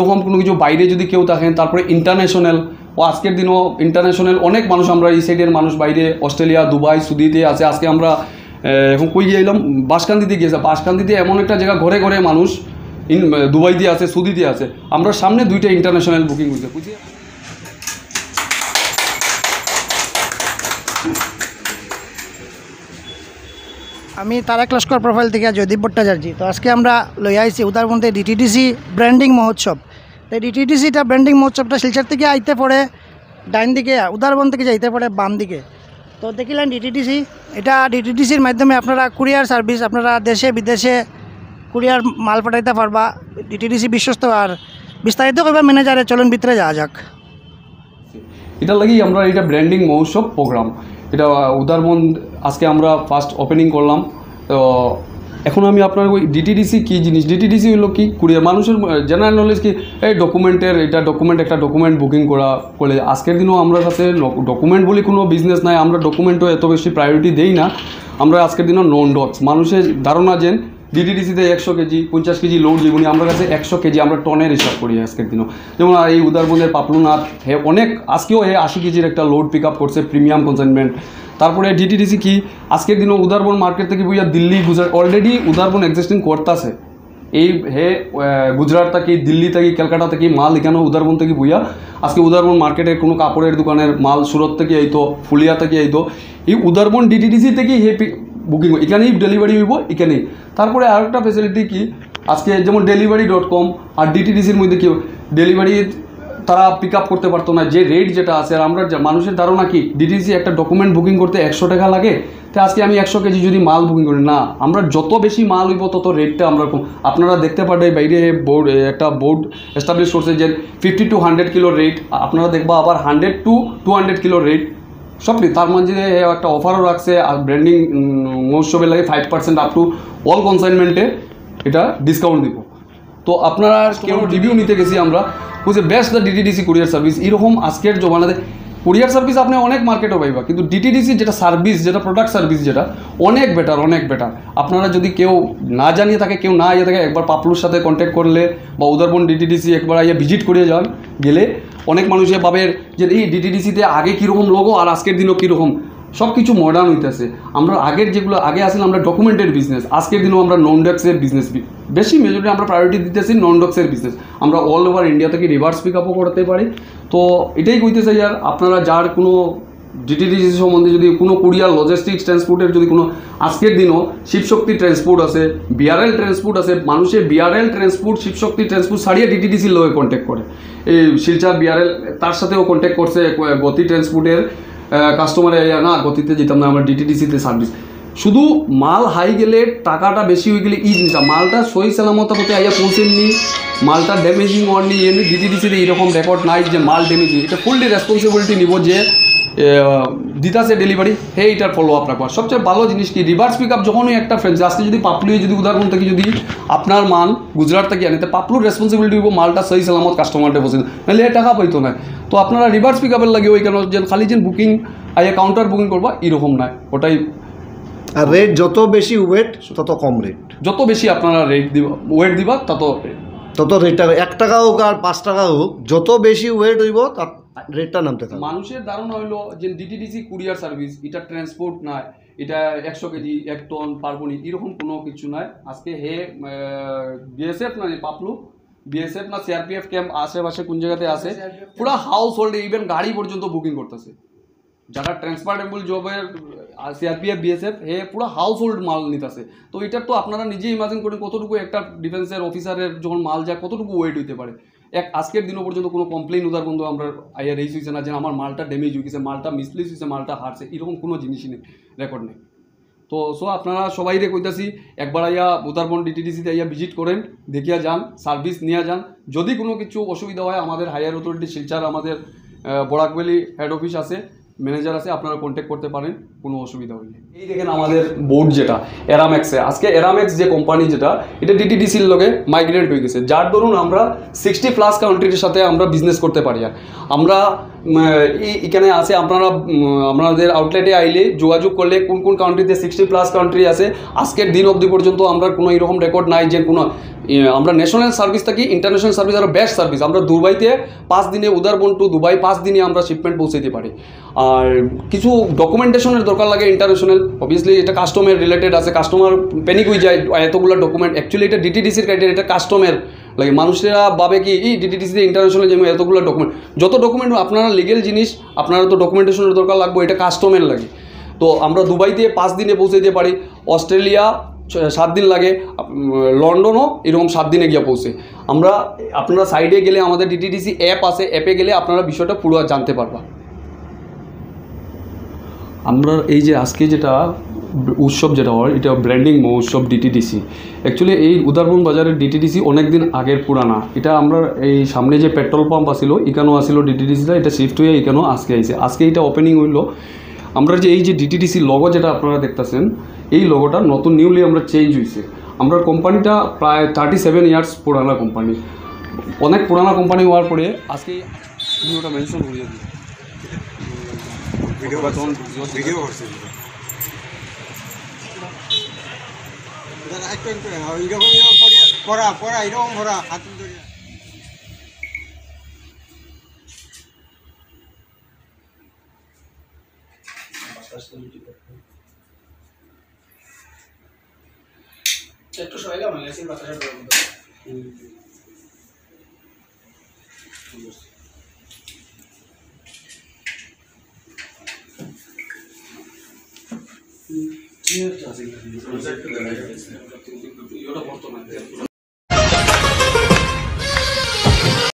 এরকম কোনো কিছু বাইরে যদি কেউ থাকেন, তারপরে ইন্টারন্যাশনাল ও আজকের দিনও ইন্টারন্যাশনাল অনেক মানুষ, আমরা এই সাইডের মানুষ বাইরে অস্ট্রেলিয়া, দুবাই, সৌদিতে আছে। আজকে আমরা এখন কই গিয়েছিলাম, বাসকান্দিতে গিয়েছে। বাসকান্দিতে এমন একটা জায়গা, ঘরে ঘরে মানুষ দুবাইতে আছে, সৌদিতে আছে। আমরা সামনে 2টা ইন্টারন্যাশনাল বুকিং হয়েছে, বুঝিয়ে। আমি তারেক লস্কর প্রোফাইল থেকে জয়দীপ ভট্টাচার্য। তো আজকে আমরা লই আইছি উদারবন্দে ডিটিডিসি ব্র্যান্ডিং মহোৎসব। তো ডিটিডিসিটা ব্র্যান্ডিং মহোৎসবটা শিলচর থেকে আইতে পড়ে ডাইন দিকে, উদারবন্দ থেকে যাইতে পড়ে বাম দিকে। তো দেখিলেন ডিটিডিসি, এটা ডিটিডিসির মাধ্যমে আপনারা কুরিয়ার সার্ভিস, আপনারা দেশে বিদেশে কুরিয়ার মাল পাঠাইতে পারবা। ডিটিডিসি বিশ্বস্ত। আর বিস্তারিত করবা ম্যানেজারে, চলুন ভিতরে যাওয়া যাক। এটা লাগি আমরা এটা ব্র্যান্ডিং মহোৎসব প্রোগ্রাম, এটা উদারবন্দ আজকে আমরা ফার্স্ট ওপেনিং করলাম। তো এখন আমি আপনার ওই ডিটিডিসি কী জিনিস, ডিটিডিসি হলো কি, কুরিয়ার মানুষের জেনারেল নলেজ কি, এই ডকুমেন্টের, এটা ডকুমেন্ট, একটা ডকুমেন্ট বুকিং করলে আজকের দিনও আমরা কাছে ডকুমেন্ট বলে কোনো বিজনেস নাই, আমরা ডকুমেন্টও এত বেশি প্রায়োরিটি দেই না। আমরা আজকের দিনও নন ডক্স, মানুষের ধারণা যেন ডিটিডিসিতে 100 কেজি 50 কেজি লোড জীবনী, আমরা কাছে 100 কেজি আমরা টনের হিসাব করি আজকের দিনও। যেমন এই উদারবন্দের পাপলুনাথ অনেক আজকেও 80 কেজির একটা লোড পিক আপ করছে, প্রিমিয়াম কনসাইনমেন্ট। তারপরে ডিটিডিসি কি আজকের দিনও উদারবন মার্কেট থেকে বুঝা দিল্লি, গুজরাট, অলরেডি উদারবন এক্সিস্টিং করতেছে। এই গুজরাট থেকে, দিল্লি থেকে, ক্যালকাটা থেকে মাল এখানেও উদারবন থেকে বুঝা আজকে উদারবন মার্কেটের কোনো কাপড়ের দোকানের মাল সুরত থেকে আইতো, ফুলিয়া থেকে আইতো, এই উদারবন ডিটিডিসি থেকেই বুকিং এখানেই ডেলিভারি হইব এখানেই। তারপরে আরেকটা ফেসিলিটি কি, আজকে যেমন ডেলিভারি.com আর ডিটিডিসির মধ্যে কি ডেলিভারি তারা পিক আপ করতে পারতো না, যে রেট যেটা আছে। আর আমরা মানুষের ধারণা কি, ডিটিডিসি একটা ডকুমেন্ট বুকিং করতে 100 টাকা লাগে, তো আজকে আমি 100 কেজি যদি মাল বুকিং করি, না, আমরা যত বেশি মাল হইব তত রেটটা আমরা কম। আপনারা দেখতে পারেন বাইরে একটা বোর্ড এস্টাবলিশ করছে যে 50 to 100 কিলো রেট, আপনারা দেখবা আবার 100 to 200 কিলো রেট সবটি। তার মধ্যে একটা অফারও রাখছে, আর ব্র্যান্ডিং মহোৎসবের লাগে 5% আপ টু অল কনসাইনমেন্টে এটা ডিসকাউন্ট দিব। তো আপনারা কেউ রিভিউ নিতে গেছি আমরা, বুঝে best the DTDC courier service. এরকম আজকের জমানাতে কুরিয়ার সার্ভিস আপনি অনেক মার্কেটও পাইবা, কিন্তু ডিটিডিসি যেটা সার্ভিস, যেটা প্রোডাক্ট সার্ভিস, যেটা অনেক বেটার, অনেক বেটার। আপনারা যদি কেউ না জানিয়ে থাকে, কেউ না ইয়ে থাকে, একবার পাপলুর সাথে কন্ট্যাক্ট করলে বা উদারবন ডিটিডিসি একবার আইয়া ভিজিট করিয়ে যান গেলে অনেক মানুষে পাবে যে এই ডিটিডিসিতে আগে কীরকম লোগো আর আজকের দিনও কীরকম, সব কিছু মডার্ন হইতেছে। আমরা আগের যেগুলো আগে আসলে আমরা ডকুমেন্টের বিজনেস, আজকের দিনও আমরা নন ডক্সের বিজনেস বেশি মেজরিটি আমরা প্রায়োরিটি দিতেছি, নন ডক্সের বিজনেস। আমরা অল ওভার ইন্ডিয়া থেকে রিভার্স পিক আপও করতে পারি। তো এটাই কইতে চাই, আর আপনারা যার কোনো ডিটিডিসি সম্বন্ধে যদি কোনো কুরিয়ার লজিস্টিক্স ট্রান্সপোর্টের যদি কোনো, আজকের দিনও শিবশক্তি ট্রান্সপোর্ট আছে, বিআরএল ট্রান্সপোর্ট আছে। মানুষের বিআরএল ট্রান্সপোর্ট, শিবশক্তি ট্রান্সপোর্ট ছাড়িয়ে ডিটিডিসির লগে কন্ট্যাক্ট করে, এই শিলচর বিআরএল তার সাথেও কন্ট্যাক্ট করছে। গতি ট্রান্সপোর্টের কাস্টমারে না গতিতে যেতাম না, আমরা ডিটিডিসিতে সার্ভিস। শুধু মাল হাই গেলে, টাকাটা বেশি হয়ে গেলে এই জিনিসটা, মালটা সহি সালামত হতে আইয়া পৌঁছেননি, মালটা ড্যামেজিং হয়নি, এমনি ডিটিডিসিতে এইরকম রেকর্ড নাই যে মাল ড্যামেজিং। এটা ফুললি রেসপন্সিবিলিটি নিব যে দিতাছে ডেলিভারি, এইটার ফলো আপ রাখবা। সবচেয়ে ভালো জিনিস কি, রিভার্স পিক আপ যখনই একটা ফ্রেন্ড আজকে যদি পাপলুয়ে যদি উদাহরণ থেকে যদি আপনার মাল গুজরাট থেকে আনে, তো পাপলুর রেসপন্সিবিলিটি হইব মালটা সহি সালামত কাস্টমারটা পৌঁছে, নাহলে টাকা পাইতো না। তো আপনারা রিভার্স পিক আপের লাগে ওইখানে যে খালি যে বুকিং আইয়া কাউন্টার বুকিং করবা এরকম নয়, ওটাই। আর রেট যত বেশি ওয়েট তত কম রেট, যত বেশি আপনারা রেট দিবা, ওয়েট দিবা তত রেটটা 1 টাকা হোক আর 5 টাকা হোক, যত বেশি ওয়েট হইব তার রেটটা নামতে থাকবে। মানুষের ধারণা হইলো যে ডিটিডিসি কুরিয়ার সার্ভিস এটা ট্রান্সপোর্ট নয়, এটা 100 কেজি 1 টন পারবনি, এরকম কোনো কিছু নয়। আজকে বিএসএফ না পাপলু, বিএসএফ না সিআরপিএফ ক্যাম্প আশেপাশে কোন জায়গাতে আছে, পুরো হাউস হোল্ডে ইভেন গাড়ি পর্যন্ত বুকিং করতেছে। যারা ট্রান্সপোর্টেবল জবের সিআরপিএফ বিএসএফ পুরো হাউস হোল্ড মাল নিতেছে। তো এটার তো আপনারা নিজেই ইমাজিন করেন কতটুকু একটা ডিফেন্সের অফিসারের যখন মাল যায় কতটুকু ওয়েট হইতে পারে। আজকের দিনও পর্যন্ত কোনো কমপ্লেন উদারবন্ধু আমরা আইয়া রেইজ হয়েছে না যে আমার মালটা ড্যামেজ হয়ে গেছে, মালটা মিসপ্লেস হয়েছে, মালটা হারছে, এরকম কোনো জিনিসই নেই, রেকর্ড নেই। তো আপনারা সবাই কইতাছি একবার আইয়া উদারবন ডিটিডিসিতে আইয়া ভিজিট করেন, দেখিয়া যান, সার্ভিস নিয়ে যান। যদি কোনো কিছু অসুবিধা হয় আমাদের হায়ার অথরিটি শিলচর, আমাদের বরাকভ্যালি হেড অফিস আছে, ম্যানেজার আছে, আপনারা কন্ট্যাক্ট করতে পারেন। কোনো অসুবিধা হইলে। এই দেখেন আমাদের বোর্ড যেটা এরাম্যাক্সে, আজকে এরাম্যাক্স যে কোম্পানি যেটা এটা ডিটিডিসির লগে মাইগ্রেট হয়ে গেছে, যার দরুন আমরা 60+ কান্ট্রির সাথে আমরা বিজনেস করতে পারি। আর আমরা এখানে আছে আপনারা আমাদের আউটলেটে আইলে যোগাযোগ করলে কোন কোন কান্ট্রিতে 60+ কান্ট্রি আছে আজকের দিন অবধি পর্যন্ত আমরা কোনো এরকম রেকর্ড নাই যে কোনো আমরা ন্যাশনাল সার্ভিস থাকি, ইন্টারন্যাশনাল সার্ভিস আরও বেস্ট সার্ভিস। আমরা দুবাইতে 5 দিনে, উদারবন টু দুবাই 5 দিনে আমরা শিপমেন্ট পৌঁছে দিতে পারি। আর কিছু ডকুমেন্টেশনের দরকার লাগে ইন্টারন্যাশনাল, অবভিয়াসলি এটা কাস্টমের রিলেটেড আছে, কাস্টমার প্যানিক হয়ে যায় এতগুলো ডকুমেন্ট। অ্যাকচুয়ালি এটা ডিটিডিসির ক্রাইটেরিয়া, এটা কাস্টমের লাগে। মানুষেরা ভাবে কি এই ডিটিডিসিতে ইন্টারন্যাশনাল যেমন এতগুলো ডকুমেন্ট, যত ডকুমেন্ট আপনারা লিগেল জিনিস আপনারা তো ডকুমেন্টেশনের দরকার লাগবে, এটা কাস্টমের লাগে। তো আমরা দুবাইতে 5 দিনে পৌঁছে দিতে পারি, অস্ট্রেলিয়া 7 দিন লাগে, লন্ডনও এরকম 7 দিনে গিয়ে পৌঁছে। আমরা আপনারা সাইডে গেলে আমাদের ডিটিডিসি অ্যাপ আছে, অ্যাপে গেলে আপনারা বিষয়টা পুরো জানতে পারবা। আমরা এই যে আজকে যেটা উৎসব যেটা হয় এটা ব্র্যান্ডিং মহোৎসব ডিটিডিসি। অ্যাকচুয়ালি এই উদারবন বাজারের ডিটিডিসি অনেক দিন আগের পুরানা। এটা আমরা এই সামনে যে পেট্রোল পাম্প আসিল এখানেও আসিল ডিটিডিসিটা, এটা শিফট হয়ে এখানেও আজকে আইছে। আজকে এটা ওপেনিং হইল। আমরা যে এই যে ডিটিডিসি লগো যেটা আপনারা দেখতেছেন এই লোগোটা নতুন নিউলি আমরা চেঞ্জ হয়েছে। আমরা কোম্পানিটা প্রায় 37 ইয়ার্স পুরানা কোম্পানি, অনেক পুরানা কোম্পানি হওয়ার পরে আজকে ভিডিওটা মেনশন হয়ে যাবে। ভিডিও করছে এরকম ভরা হাত ধরে একটু সবাই গেলাম বাতাসের